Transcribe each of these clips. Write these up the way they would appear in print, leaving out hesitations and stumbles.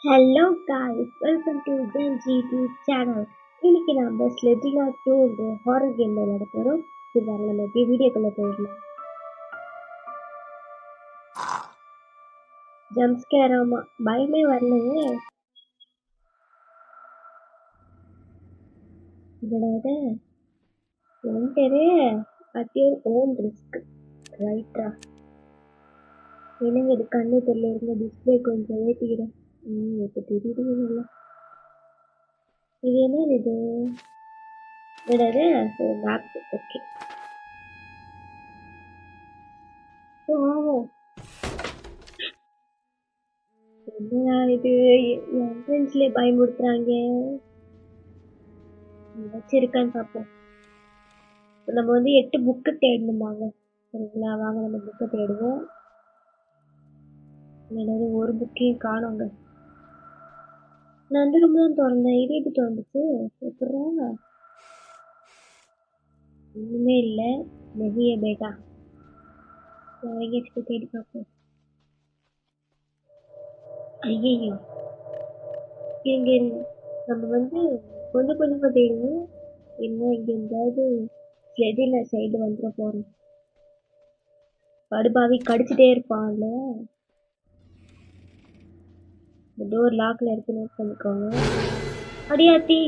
Hello guys, welcome to Gen YouTube channel. இன்னைக்கு நம்ம ஸ்லெட்டினா 2 horror game விளையாட போறோம். இது வர நம்ம வீடியோக்குள்ள போயிடலாம். ஜம்ப் ஸ்கேர் ஆமா பயமே வரலையே. இதோட enter at your own risk. ரைட்டா? எனக்கு இது கண்ணு தெரியல, இருந்த டிஸ்பிளே கொஞ்சம் ஏற்றிக்கிறேன். இப்போ தெரியுது இல்லை. இது என்ன இது? இதோட மேப். ஓகே. என்னடா இது என்ட்ரன்ஸ்ல பயமுறுத்துறாங்க. வச்சிருக்கான்னு பார்ப்போம். நம்ம வந்து 8 புக்கு தேடணுமாங்க. சரிங்களா, வாங்க நம்ம புக்கை தேடுவோம். என்னது ஒரு புக்கையும் காணோங்க. நான் அந்த ரூம் தான் திறந்தேன், இது எப்படி திறந்துச்சு? எப்படா? ஒண்ணுமே இல்லை. நெகிய பேட்டா எங்கேயாச்சும் தேடி பார்ப்போம். ஐயோ இங்க நம்ம வந்து கொஞ்சம் கொஞ்சமா தேடுவோம். இன்னும் இங்க எங்காவது ஸ்லெடில சைடு வந்துட போறோம். படுபாவி கடிச்சிட்டே இருப்பான்ல. டோர் லாக்ல இருக்கு, நோட் பண்ணிக்கோங்க. அடியாத்தி,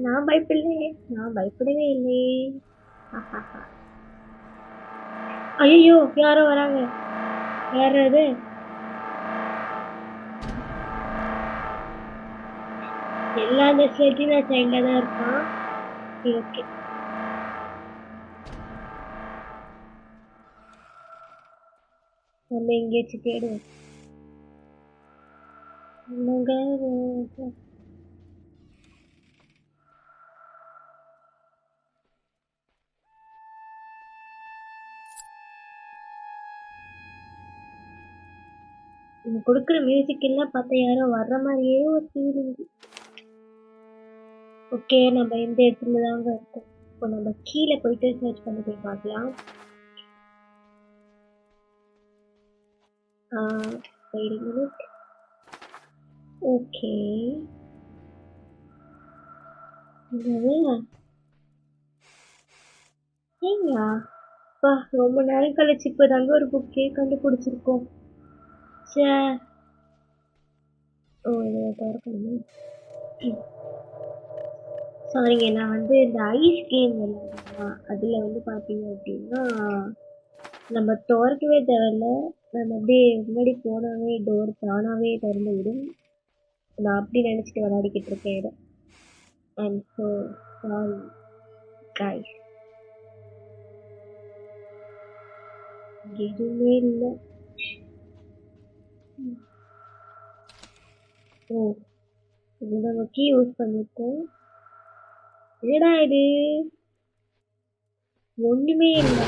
நான் பயப்படலையே, நான் பயப்படவே இல்லையே. ஐயோ யாரோ வராங்க. யாரு அது? எல்லா இந்த ஸ்லெட்டினா சைல்ட்ல தான் இருப்பான். ஓகே, நம்ம எங்கேயாச்சும் தேடுவோம். கொடுக்குற மியூசிக் எல்லாம் பார்த்தா யாரோ வர்ற மாதிரியே ஒரு ஃபீலிங். ஓகே, நம்ம எந்த இடத்துல தாங்க இருக்கோம். இப்போ நம்ம கீழே போயிட்டு சர்ச் பண்ணி போய் பார்க்கலாம். wait a minute. ஓகே, ஏங்கா ரொம்ப நேரம் கழிச்சு இப்போதாங்க ஒரு புக்கே கண்டுபிடிச்சிருக்கோம். சே, ஓ இதை திறக்கணும். சாரிங்க, நான் வந்து இந்த ஐஸ் கேம் விளையாடுறேன். அதில் வந்து பார்த்தீங்க அப்படின்னா நம்ம திறக்கவே தேவையில்ல. நம்ம அப்படியே முன்னாடி போனாவே டோர் தானாகவே திறந்து விடும். நான் அப்படி நினச்சிட்டு விளையாடிக்கிட்டு இருக்கேன் இதை. அண்ட் ஸோ சாரி கைஸ், எதுவுமே இல்லை. ஓ, இது நம்ம கீ யூஸ் பண்ணிருக்கோம். என்னடா இது, ஒண்ணுமே இல்லை.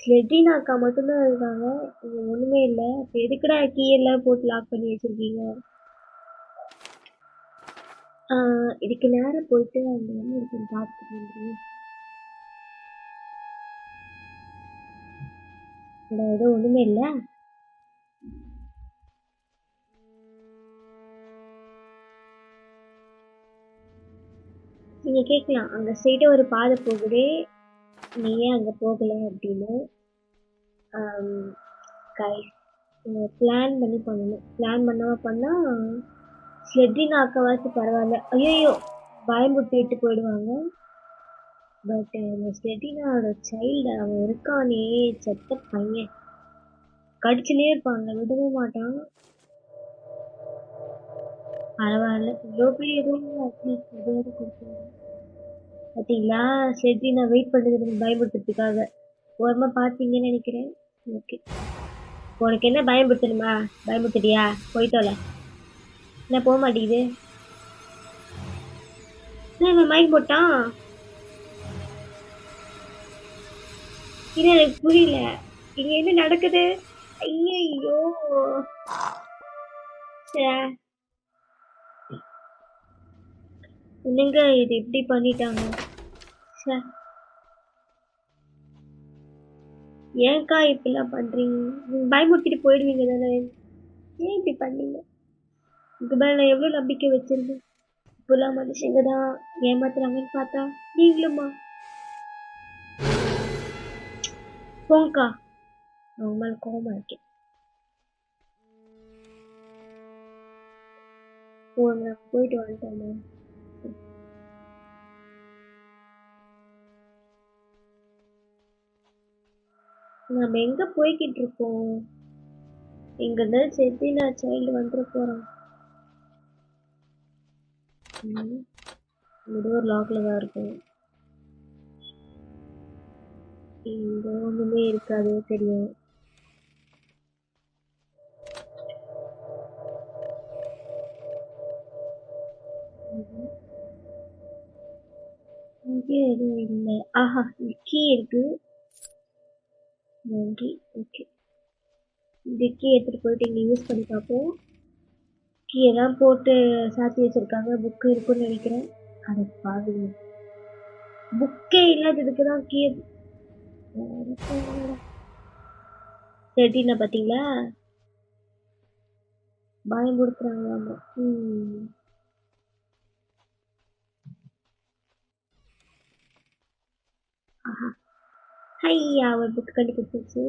ஸ்லெட்டினா அக்கா மட்டும்தான் இருக்காங்க, இங்க ஒண்ணுமே இல்லை. அப்ப எதுக்குடா கீ எல்லாம் போட்டு லாக் பண்ணி வச்சிருக்கீங்க? இதுக்கு நேரம் போயிட்டு அந்த என்ன இருக்குன்னு பார்த்துட்டு வந்துருங்க. ஏதோ ஒண்ணுமே இல்லை. நீங்க கேட்கலாம், அங்க ஸ்ட்ரெயிட்டா ஒரு பாதை போகுது, நீ ஏன் அங்க போகல அப்படின்னு. கைஸ், பிளான் பண்ணி பண்ணணும். பிளான் பண்ணாம பண்ணா ஸ்லெட்டினா அக்காவாச்சு பரவாயில்ல. ஐயோ பயமுறுத்திட்டு போயிடுவாங்க. பட் இந்த ஸ்லெட்டினாவோட சைல்டு அவன் இருக்கானே, செத்த பையன், கடிச்சுனே இருப்பாங்க, விடவே மாட்டான். பரவாயில்ல, இவ்வளோ பெரிய ரூம் அட்லீஸ்ட் எதையாவது கொடுத்தாங்க. பார்த்தீங்களா, ஸ்லெட்டினா வெயிட் பண்ணுறதுக்கு பயமுறுத்துறதுக்காக ஓரமாக பார்த்தீங்கன்னு நினைக்கிறேன். ஓகே, உனக்கு என்ன பயமுறுத்தணுமா? பயமுறுத்துட்டியா? போயிட்டோல. என்ன போக மாட்டேங்குது? என்ன மைக் போட்டான்? இல்லை, எனக்கு புரியல, இங்க என்ன நடக்குது? ஐயோ, என்னங்க இது இப்படி பண்ணிட்டாங்க? ஏன்க்கா இப்படிலாம் பண்றீங்க? நீங்க பயமுறுத்திட்டு போயிடுவீங்க தானே? ஏன் இப்படி பண்ணீங்க? உங்க மேல நான் எவ்வளவு நம்பிக்கை வச்சிருந்தேன். இப்பெல்லாம் மனுஷங்க தான் ஏமாத்துறாங்கன்னு பார்த்தா நீங்களுமா? போங்கக்கா. நான் உங்க மேல கோவமா இருக்கேன். போங்க, போயிட்டு வந்துட்டேன். நம்ம எங்க போய்கிட்டு இருக்கோம்? இங்கதான் செட்டினா சைல்டு வந்துட போறோம். இது ஒரு லாக்ல தான் இருக்கும். இங்க ஒண்ணுமே இருக்காது தெரியும். இங்க எதுவும் இல்லை. ஆஹா, கீ இருக்கு. நன்றி. ஓகே, இந்த கீ எடுத்துட்டு போயிட்டு இங்க யூஸ் பண்ணி பார்ப்போம். கீ எல்லாம் போட்டு சாத்தி வச்சிருக்காங்க. புக்கு இருக்குன்னு நினைக்கிறேன். அட பாவி, புக்கே இல்லாததுக்கு தான் கீ. செட்டினா பாத்தீங்களா? பயன்படுத்துறாங்களாமா. ஆஹா, ஹையா, ஒரு புக் கண்டுபிடிச்சிருச்சு.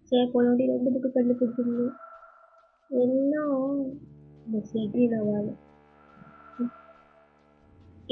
சரி, போன வாட்டி 2 புக்கு கண்டுபிடிச்சிருந்தோம். இன்னும் இந்த செட்டினா வேலை.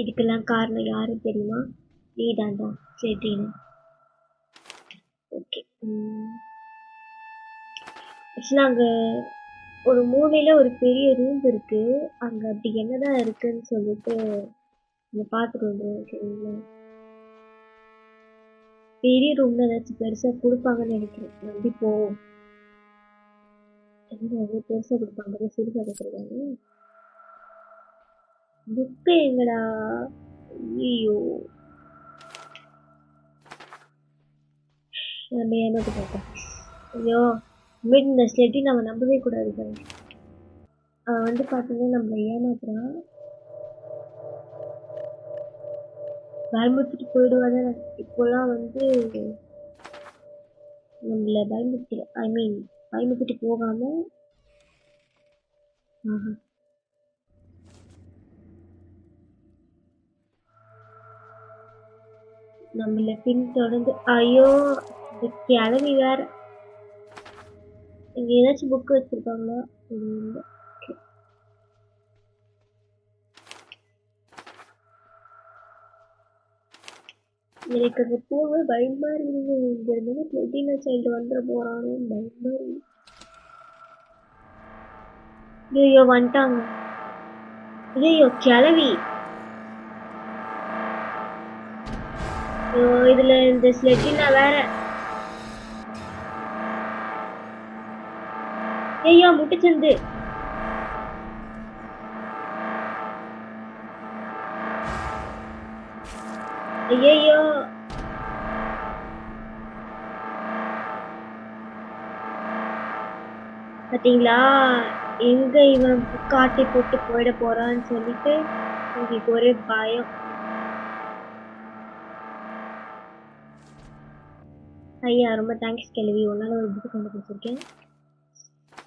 இதுக்கெல்லாம் காரணம் யாரும் தெரியுமா? நீதான்டா செட்டினா. ஓகே. ஆக்சுவலா அங்க ஒரு மூலையில ஒரு பெரிய ரூம் இருக்கு. அங்க அப்படி என்னதான் இருக்குன்னு சொல்லிட்டு இங்க பாத்துட்டு வந்துருவோம். சரிங்களா? பெரிய ரூம்ல ஏதாச்சும் பெருசா கொடுப்பாங்கன்னு நினைக்கிறேன். நம்பி போவோம். என்ன பெருசா கொடுப்பாங்க, சிறுசா கொடுத்துருக்காங்க. புக்கு எங்கடா? ஐயோ, நம்ம ஏமாத்து பார்த்தோம். ஐயோ, மீட் இந்த ஸ்லெட்டி நம்ம நம்பவே கூடாது சார். அவன் வந்து பார்த்தீங்கன்னா நம்மளை ஏமாத்துறான். பயமுறுத்திட்டு போயிடுவாங்க. இப்போலாம் வந்து நம்மள பயமுறுத்தி, ஐ மீன் பயமுறுத்திட்டு போகாம, நம்மள பின் தொடர்ந்து, ஐயோ இந்த கிளவி வேற. இங்க ஏதாச்சும் புக் வச்சிருக்காங்களா? இல்லை. எனக்கு அங்க போக பயமா இருக்குது. இங்க இருந்து பிளட்டினா சைல்டு வந்துட போறானோ பயமா இருக்கு. ஐயோ வந்துட்டாங்க. ஐயோ கிளவி. ஐயோ, இதுல இந்த ஸ்லெட்டினா வேற. ஐயோ முட்டுச்சந்து. ஐயோ, பாத்தீங்களா? எங்க இவன் காட்டி போட்டு போயிட போறான்னு சொல்லிட்டு உங்களுக்கு ஒரே பயம். ஐயா ரொம்ப தேங்க்ஸ் கிளவி, உன்னால ஒரு புக்கு கண்டுபிடிச்சிருக்கேன்.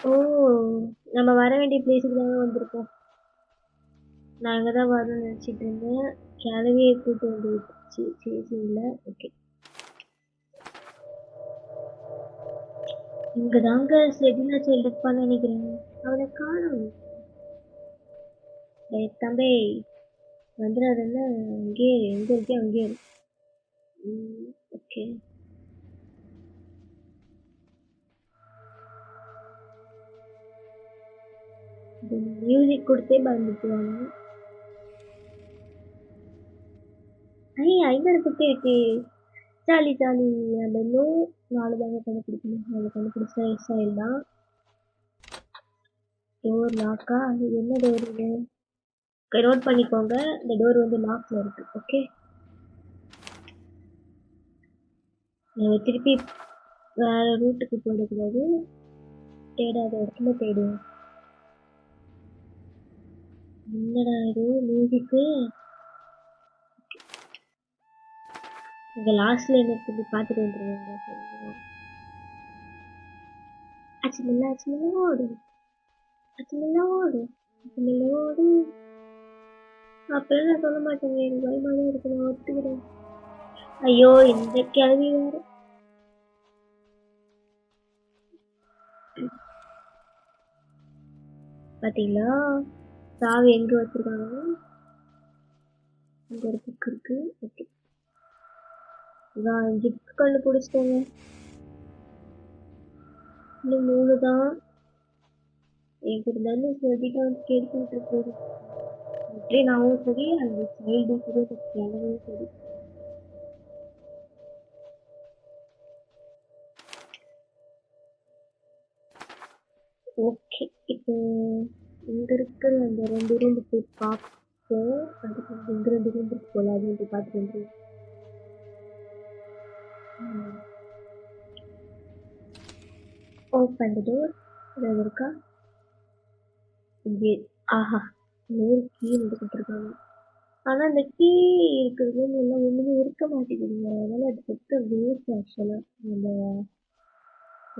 ஓ, நம்ம வர வேண்டிய பிளேஸுக்கு தானே வந்திருக்கோம். நான் அங்கதான் வரணும்னு நினைச்சிட்டு இருந்தேன். கிளவியை கூட்டு வந்து விட்டுச்சு. சரி இல்லை. ஓகே, இங்கதாங்க செடினா செல்லிருப்பான்னு நினைக்கிறேன். அவனை காணும். தம்பி வந்துடாதுன்னு அங்கேயே எங்க இருக்கே அங்கேயே. ஓகே, மியூசிக் கொடுத்தே பயந்துட்டுவாங்க. ஐநூறு குட்டி இருக்கு. Jolly jolly. அந்த இன்னும் 4 தாங்க கண்டுபிடிக்கணும். 4 கண்டுபிடிச்சா எஸ் ஆயிடலாம். டோர் லாக்கா? இது என்ன டோர் இது? நோட் பண்ணிக்கோங்க, இந்த டோர் வந்து லாக்ல இருக்கு. ஓகே, நம்ம திருப்பி வேற ரூட்டுக்கு போயிடக்கூடாது. தேடாத இடத்துல தேடுவோம். என்னடா இது மியூசிக்கு? இங்க லாஸ்ட்ல என்ன இப்படி பார்த்துட்டு வந்துருவாங்க. அச்சுமில்ல அச்சுமில்ல ஓடு, அச்சுமில்ல ஓடு, அச்சுமில்ல ஓடு. அப்படிலாம் நான் சொல்ல மாட்டேங்க, எனக்கு பயமா தான் இருக்கு, நான் ஒத்துக்கிறேன். ஐயோ இந்த கேள்வி வேற. பாத்தீங்களா சாவி எங்க வச்சிருக்காங்க? இங்க ஒரு புக் இருக்கு. ஓகே, நான் 5 புக் கண்டுபிடிச்சிட்டேங்க. இன்னும் 3 தான். எனக்கு இருந்தாலும் சொல்லிட்டு வந்து கேட்டுக்கிட்டு இருக்குது. அப்படியே நானும் சரி, அந்த சைல்டும் சரி, அந்த கிழமையும் சரி. ஓகே, இப்போ இங்க இருக்கிற அந்த 2 ரூம் போய் பார்ப்போம். அதுக்கு இங்க 2 ரூம் இருக்கு போல, அது வந்து பார்த்துட்டு வந்து ஓப்பன் த டோர். ஏதாவது இருக்கா இங்கே? ஆஹா, நூறு கீ வந்து கொடுத்துருக்காங்க. ஆனா அந்த கீ இருக்கிறது எல்லாம் ஒண்ணுமே இருக்க மாட்டேங்குதுங்க. அதனால அது கொடுத்த வேஸ்ட் ஆக்சுவலா. நம்ம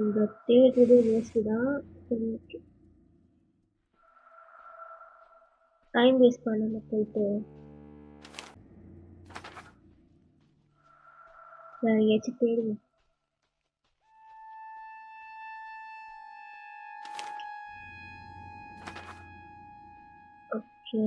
இங்க தேடுறது வேஸ்ட் தான். சரி, ஓகே, டைம் வேஸ்ட் பண்ணாம போயிட்டு வேற எங்கேயாச்சும் தேடுவோம். ஓகே,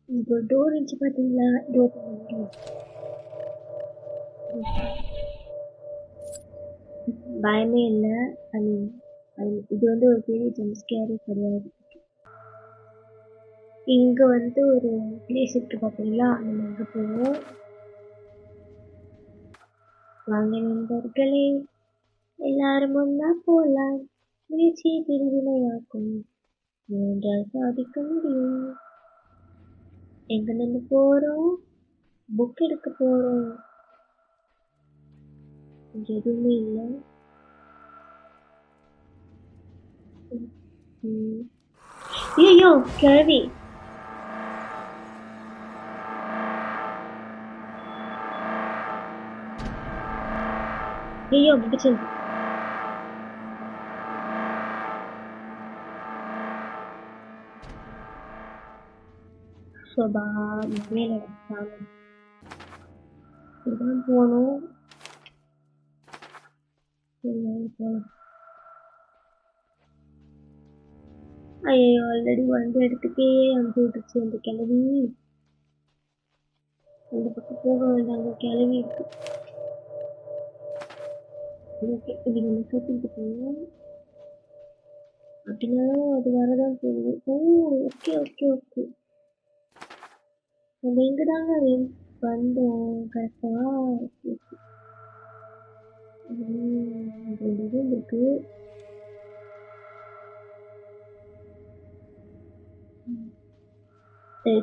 இங்க ஒரு டோர் இருந்துச்சு பாத்தீங்களா? டோர் பயமே இல்லை. ஐ மீன் இது வந்து ஒரு பெரிய ஜம்ஸ்கேரே கிடையாது. இங்க வந்து ஒரு பிளேஸ் இருக்கு பாத்தீங்களா? நம்ம அங்க போவோம். வாங்க நண்பர்களே, எல்லாரும் ஒன்னா போலாம், முயற்சியை பிரிவினையாக்கும், என்றால் சாதிக்க முடியும். எங்க நம்ம போறோம்? புக் எடுக்க போறோம். இங்க எதுவுமே இல்லை. ஐயோ கிழவி. ஐயோ பிடிச்சது. சோபா மேல வச்சாலும் இதுதான் போகணும். போகலாம். ஐயோ ஆல்ரெடி வந்து இடத்துக்கே அனுப்பி விட்டுருச்சு அந்த கிளவி. அந்த பக்கம் போக வேண்டாம், அந்த கிளவி இருக்கு. ஓகே, இது நம்ம ஷூட்டிங்க்கு போவோம். அப்படின்னாலும் அது வரதான் போகுது. ஓ, ஓகே ஓகே ஓகே, நம்ம எங்கதாங்க வந்தோம் கரெக்டா? ரெண்டு ரூம் இருக்கு.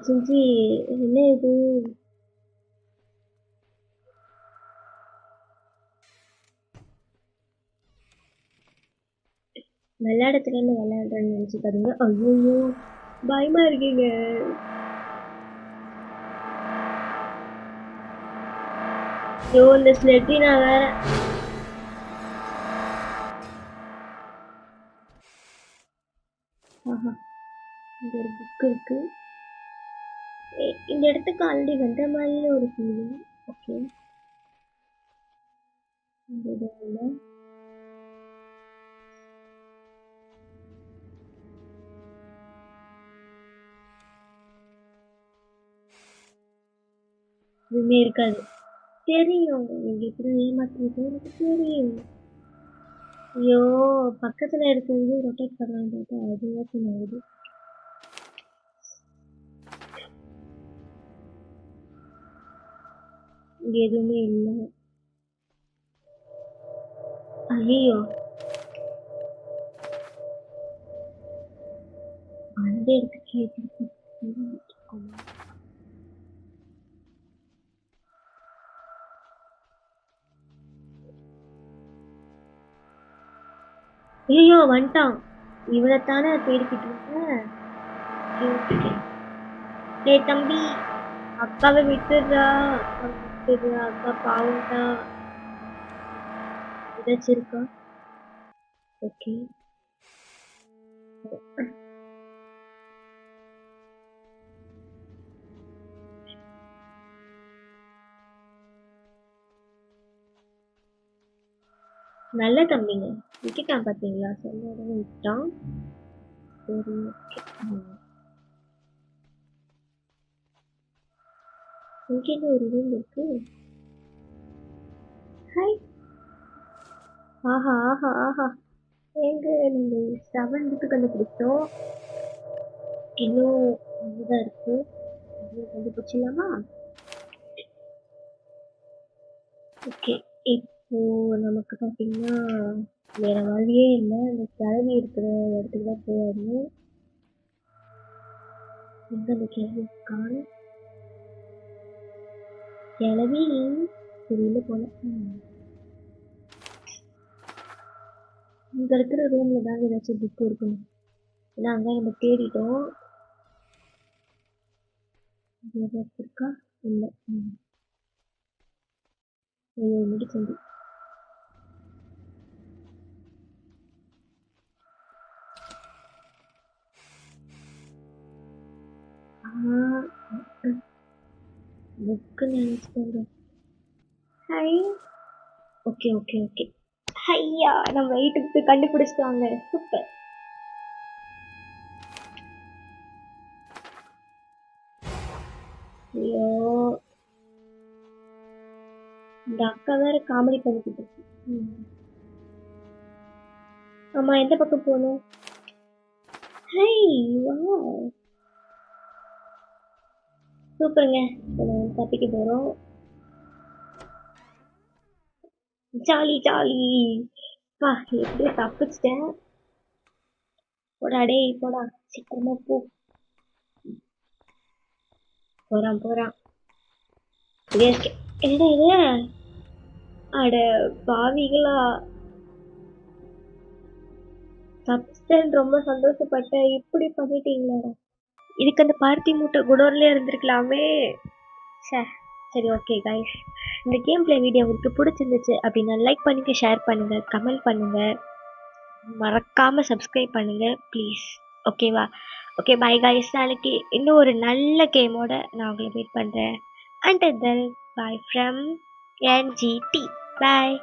செஞ்சு என்ன இது? விளையாட தெரியாம விளையாடுறேன்னு நினைச்சுக்காதீங்க. ஐயோ பயமா இருக்கீங்க. ஐயோ இந்த ஸ்லெட்டினா வேற. ஆஹா, இங்க ஒரு புக் இருக்கு. இந்த இடத்துக்கு ஆல்ரெடி வந்த மாதிரியே ஒரு ஃபீலிங். ஓகே, இந்த இதுல எதுவுமே இருக்காது. தெரியும் நீங்க இப்படி ஏமாத்துறது எனக்கு தெரியும். ஐயோ, பக்கத்துல இருக்கிறது ரொட்டேட் பண்ணலாம் பார்த்தா அது ஓப்பன் ஆகுது. இங்க எதுவுமே இல்லை. ஐயோ, அந்த இடத்துக்கு ஐயோ வந்துட்டான். இவளைத்தானே தேடிக்கிட்டு இருந்தேன். டேய் தம்பி, அக்காவை விட்டுடுறா, அக்கா பாவம்டா. ஏதாச்சும் இருக்கா? ஓகே. நல்ல தம்பிங்க, விட்டுட்டான் பாத்தீங்களா? சொன்ன உடனே விட்டான். சரி ஓகே. இங்கே ஒரு ரூம் இருக்கு. ஹாய். ஆஹா ஆஹா ஆஹா, எங்க நீங்க 7 புக்கு கண்டுபிடிச்சோம். இன்னும் இதுதான் இருக்கு. கண்டுபிடிச்சிடலாமா? ஓகே, இப்போ நமக்கு பார்த்தீங்கன்னா வேற வழியே இல்லை. அந்த கிளவி இருக்கிற இடத்துக்கு தான் போயிடணும். எங்க அந்த கிளவி காணும்? கிளவி தெரியல போல. இங்க இருக்கிற ரூம்ல தான் ஏதாச்சும் புக் இருக்கணும். ஏன்னா அங்க நம்ம தேடிட்டோம். ஏதாச்சும் இருக்கா? இல்லை. முடிச்சது. புக்கு நினைச்சுக்கோங்க. ஹை. Okay okay okay. ஐயா, நம்ம 8 புக்கு கண்டுபிடிச்சிட்டாங்க. சூப்பர். ஐயோ, இந்த அக்கா வேற காமெடி பண்ணிக்கிட்டு இருக்கு. ஆமா, எந்த பக்கம் போகணும்? ஹை, வாவ், சூப்பருங்க. நம்ம தப்பிக்க போறோம். Jolly jolly. பா, எப்படியோ தப்பிச்சிட்டேன். போடா டேய், போடா சீக்கிரமா போ. போறான் போறான். என்ன இது? அட பாவிகளா, தப்பிச்சிட்டேன்னு ரொம்ப சந்தோஷப்பட்டேன். இப்படி பண்ணிட்டீங்களா? இதுக்கு அந்த பார்த்தி மூட்டை குடோன்லயே இருந்திருக்கலாமே. சரி ஓகே கைஸ், இந்த கேம் பிளே வீடியோ உங்களுக்கு பிடிச்சிருந்துச்சு அப்படின்னா லைக் பண்ணுங்க, ஷேர் பண்ணுங்க, கமெண்ட் பண்ணுங்க, மறக்காம சப்ஸ்கிரைப் பண்ணுங்க ப்ளீஸ். ஓகேவா? Okay bye guys. நாளைக்கு இன்னும் ஒரு நல்ல கேமோட நான் உங்களை மீட் பண்றேன். Until then, bye from NGT. Bye.